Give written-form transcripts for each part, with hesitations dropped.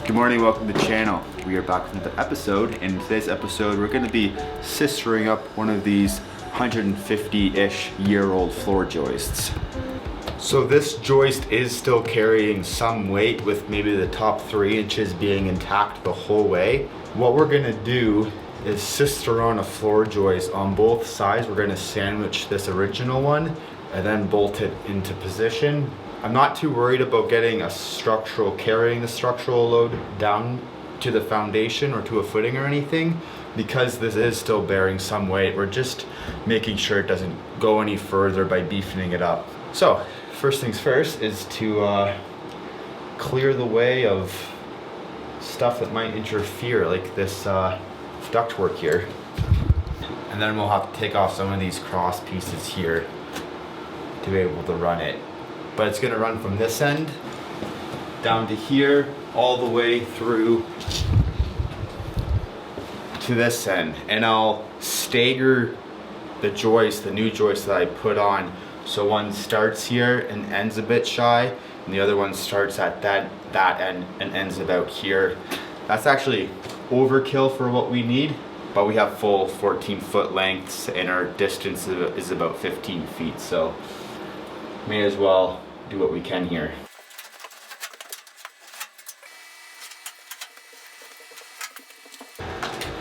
Good morning, welcome to the channel. We are back with another episode, and in today's episode we're going to be sistering up one of these 150-ish year-old floor joists. So this joist is still carrying some weight, with maybe the top 3 inches being intact the whole way. What we're going to do is sister on a floor joist on both sides. We're going to sandwich this original one and then bolt it into position. I'm not too worried about getting carrying the structural load down to the foundation or to a footing or anything, because this is still bearing some weight. We're just making sure it doesn't go any further by beefing it up. So first things first is to clear the way of stuff that might interfere, like this ductwork here. And then we'll have to take off some of these cross pieces here to be able to run it. But it's going to run from this end down to here, all the way through to this end. And I'll stagger the joist, the new joist that I put on. So one starts here and ends a bit shy, and the other one starts at that end and ends about here. That's actually overkill for what we need, but we have full 14-foot lengths and our distance is about 15 feet. So may as well do what we can here.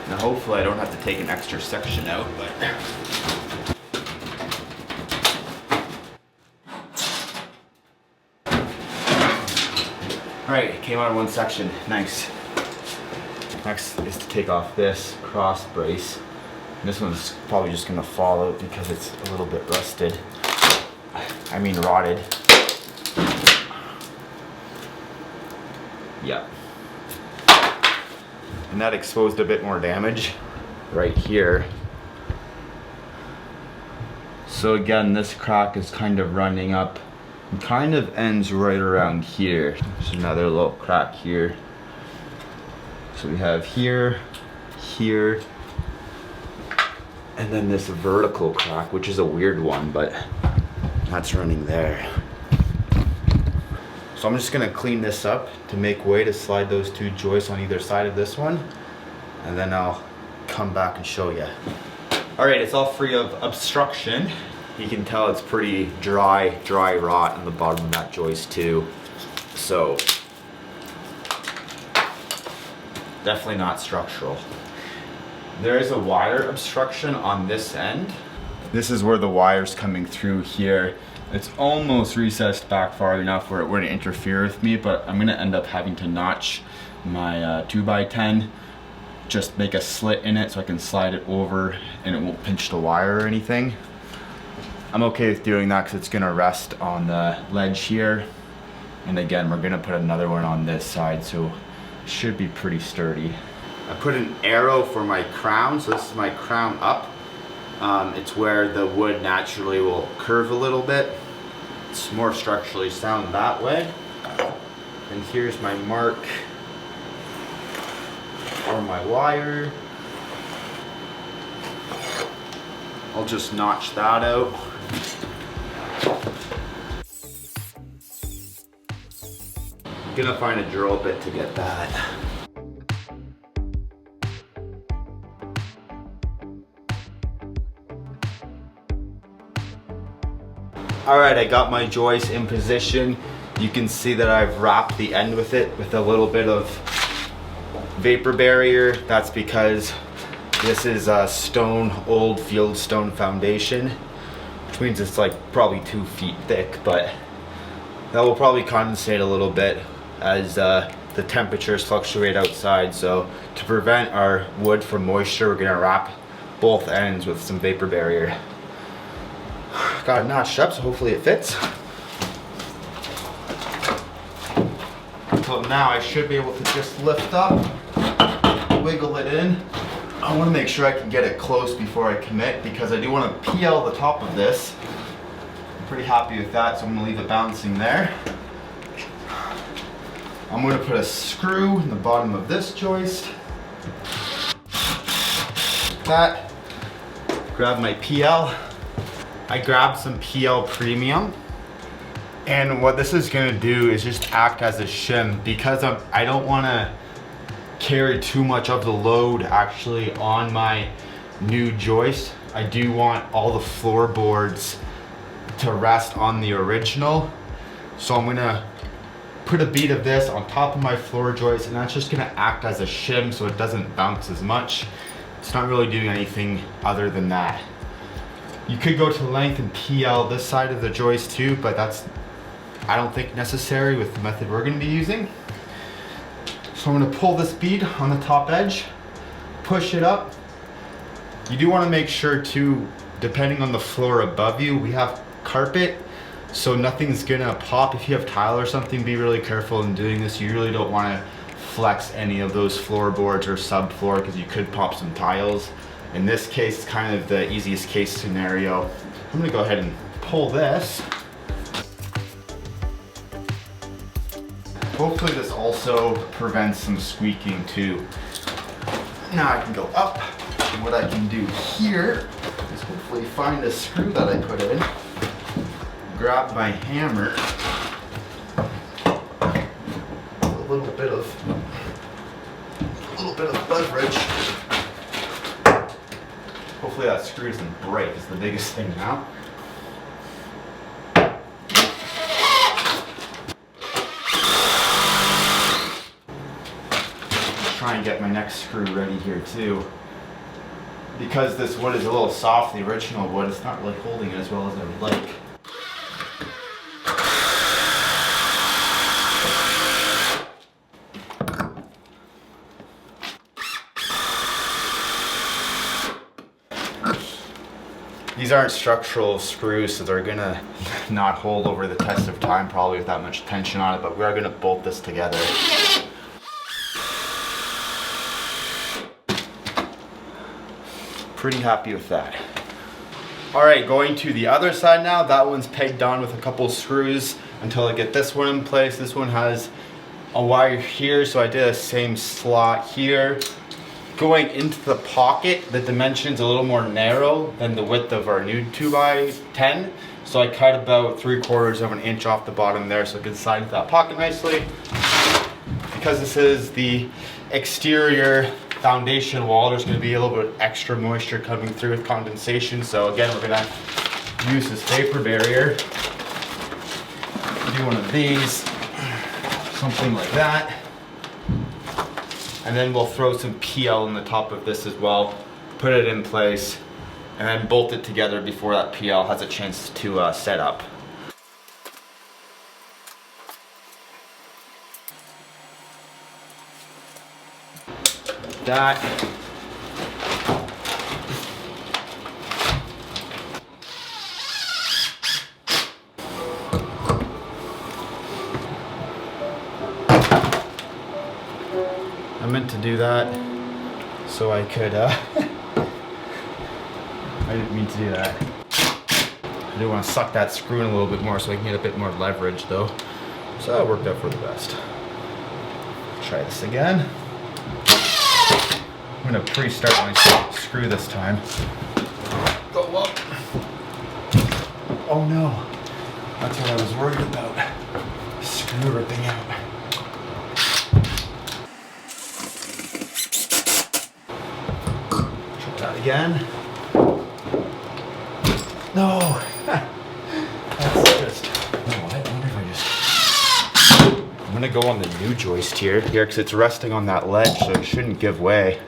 Now hopefully I don't have to take an extra section out, but alright, it came out of one section. Nice. Next is to take off this cross brace. And this one's probably just gonna fall out because it's a little bit rusted. I mean rotted. Yeah. And that exposed a bit more damage right here. So again, this crack is kind of running up and kind of ends right around here. There's another little crack here. So we have here, here, and then this vertical crack, which is a weird one, but that's running there. So I'm just gonna clean this up to make way to slide those 2 joists on either side of this one, and then I'll come back and show you. All right, it's all free of obstruction. You can tell it's pretty dry rot on the bottom of that joist too. So definitely not structural. There is a wire obstruction on this end. This is where the wire's coming through here. It's almost recessed back far enough where it wouldn't interfere with me, but I'm gonna end up having to notch my 2x10, just make a slit in it so I can slide it over and it won't pinch the wire or anything. I'm okay with doing that because it's gonna rest on the ledge here. And again, we're gonna put another one on this side, so it should be pretty sturdy. I put an arrow for my crown, so this is my crown up. It's where the wood naturally will curve a little bit. It's more structurally sound that way. And here's my mark for my wire. I'll just notch that out. I'm gonna find a drill bit to get that. Alright, I got my joist in position. You can see that I've wrapped the end with it with a little bit of vapor barrier. That's because this is a old field stone foundation, which means it's like probably 2 feet thick, but that will probably condensate a little bit as the temperatures fluctuate outside. So to prevent our wood from moisture, we're gonna wrap both ends with some vapor barrier. Got it notched up, so hopefully it fits. So now I should be able to just lift up, wiggle it in. I want to make sure I can get it close before I commit, because I do want to PL the top of this. I'm pretty happy with that, so I'm going to leave it bouncing there. I'm going to put a screw in the bottom of this joist. That. Grab my PL. I grabbed some PL Premium. And what this is gonna do is just act as a shim because I don't wanna carry too much of the load actually on my new joist. I do want all the floorboards to rest on the original. So I'm gonna put a bead of this on top of my floor joist, and that's just gonna act as a shim so it doesn't bounce as much. It's not really doing anything other than that. You could go to length and PL this side of the joist too, but that's, I don't think, necessary with the method we're gonna be using. So I'm gonna pull this bead on the top edge, push it up. You do wanna make sure too, depending on the floor above you, we have carpet, so nothing's gonna pop. If you have tile or something, be really careful in doing this. You really don't wanna flex any of those floorboards or subfloor because you could pop some tiles. In this case, it's kind of the easiest case scenario. I'm gonna go ahead and pull this. Hopefully this also prevents some squeaking too. Now I can go up. And what I can do here is hopefully find a screw that I put in, grab my hammer, a little bit of leverage. Hopefully that screw doesn't break is the biggest thing now. Try and get my next screw ready here too. Because this wood is a little soft, the original wood, it's not really holding it as well as I would like. These aren't structural screws, so they're gonna not hold over the test of time probably with that much tension on it, but we are gonna bolt this together. Pretty happy with that. All right, going to the other side now. That one's pegged on with a couple screws until I get this one in place. This one has a wire here, so I did a same slot here. Going into the pocket, the dimension's a little more narrow than the width of our new 2x10. So I cut about 3/4 of an inch off the bottom there so it can slide into that pocket nicely. Because this is the exterior foundation wall, there's going to be a little bit extra moisture coming through with condensation. So again, we're going to use this vapor barrier. Do one of these, something like that. And then we'll throw some PL on the top of this as well, put it in place, and then bolt it together before that PL has a chance to set up. That. I meant to do that so I could, I didn't mean to do that. I do want to suck that screw in a little bit more so I can get a bit more leverage though. So that worked out for the best. Try this again. I'm gonna pre-start my screw this time. Go up. Oh no, that's what I was worried about. Screw ripping out. Try that again. No, that's just, no, I wonder if I just, I'm gonna go on the new joist here because it's resting on that ledge so it shouldn't give way.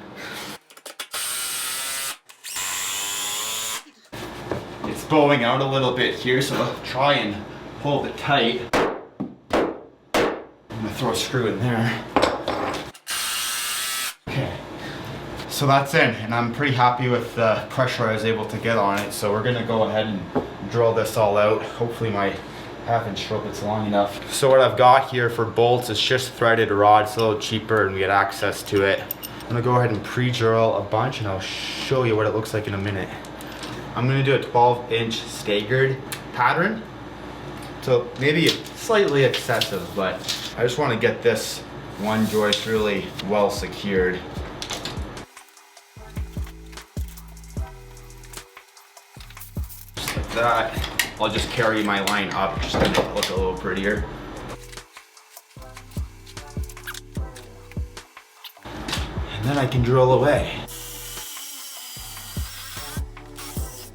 Bowing out a little bit here, so I'll try and hold it tight. I'm gonna throw a screw in there. Okay, so that's in, and I'm pretty happy with the pressure I was able to get on it. So we're gonna go ahead and drill this all out. Hopefully my 1/2 rope is long enough. So what I've got here for bolts is just threaded rod. It's a little cheaper and we get access to it. I'm gonna go ahead and pre-drill a bunch and I'll show you what it looks like in a minute. I'm gonna do a 12-inch staggered pattern. So maybe slightly excessive, but I just wanna get this one joist really well secured. Just like that. I'll just carry my line up just to make it look a little prettier. And then I can drill away.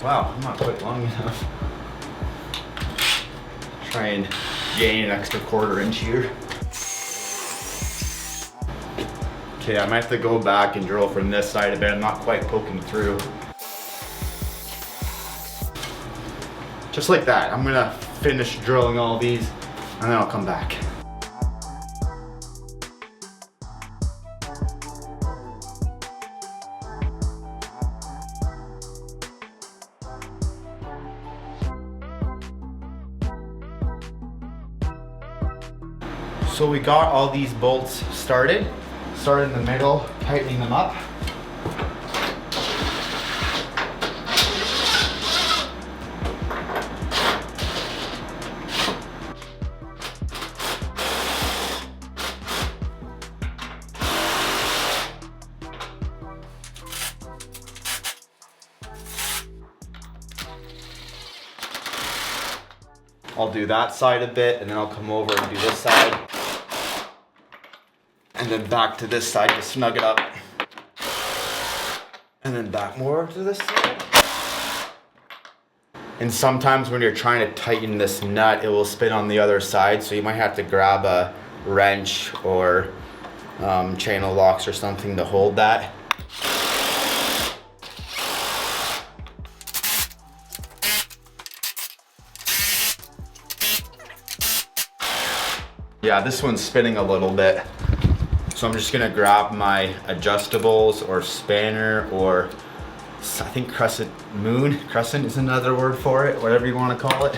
Wow, I'm not quite long enough. Try and gain an extra 1/4 inch here. Okay, I might have to go back and drill from this side a bit. I'm not quite poking through. Just like that. I'm gonna finish drilling all these and then I'll come back. So we got all these bolts started. Start in the middle, tightening them up. I'll do that side a bit and then I'll come over and do this side. And then back to this side to snug it up. And then back more to this side. And sometimes when you're trying to tighten this nut, it will spin on the other side. So you might have to grab a wrench or channel locks or something to hold that. Yeah, this one's spinning a little bit. So I'm just gonna grab my adjustables or spanner or I think crescent is another word for it, whatever you wanna call it.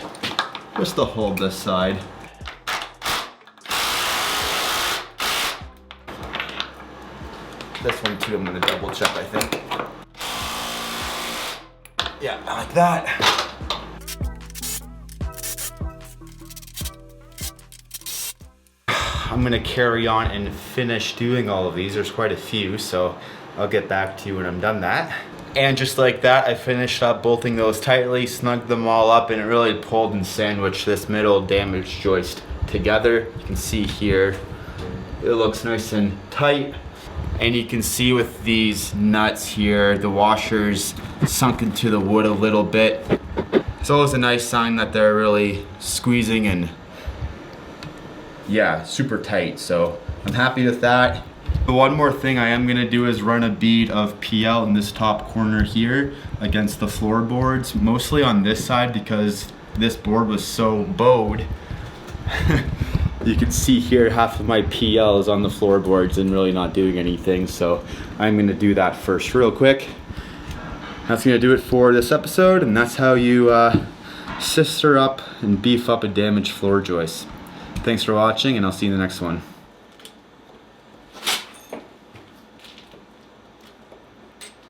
Just to hold this side. This one too, I'm gonna double check, I think. Yeah, like that. I'm gonna carry on and finish doing all of these. There's quite a few, so I'll get back to you when I'm done that. And just like that, I finished up bolting those tightly, snugged them all up, and it really pulled and sandwiched this middle damaged joist together. You can see here, it looks nice and tight. And you can see with these nuts here, the washers sunk into the wood a little bit. It's always a nice sign that they're really squeezing and yeah, super tight, so I'm happy with that. The one more thing I am gonna do is run a bead of PL in this top corner here against the floorboards, mostly on this side because this board was so bowed. You can see here half of my PL is on the floorboards and really not doing anything, so I'm gonna do that first real quick. That's gonna do it for this episode, and that's how you sister up and beef up a damaged floor joist. Thanks for watching, and I'll see you in the next one.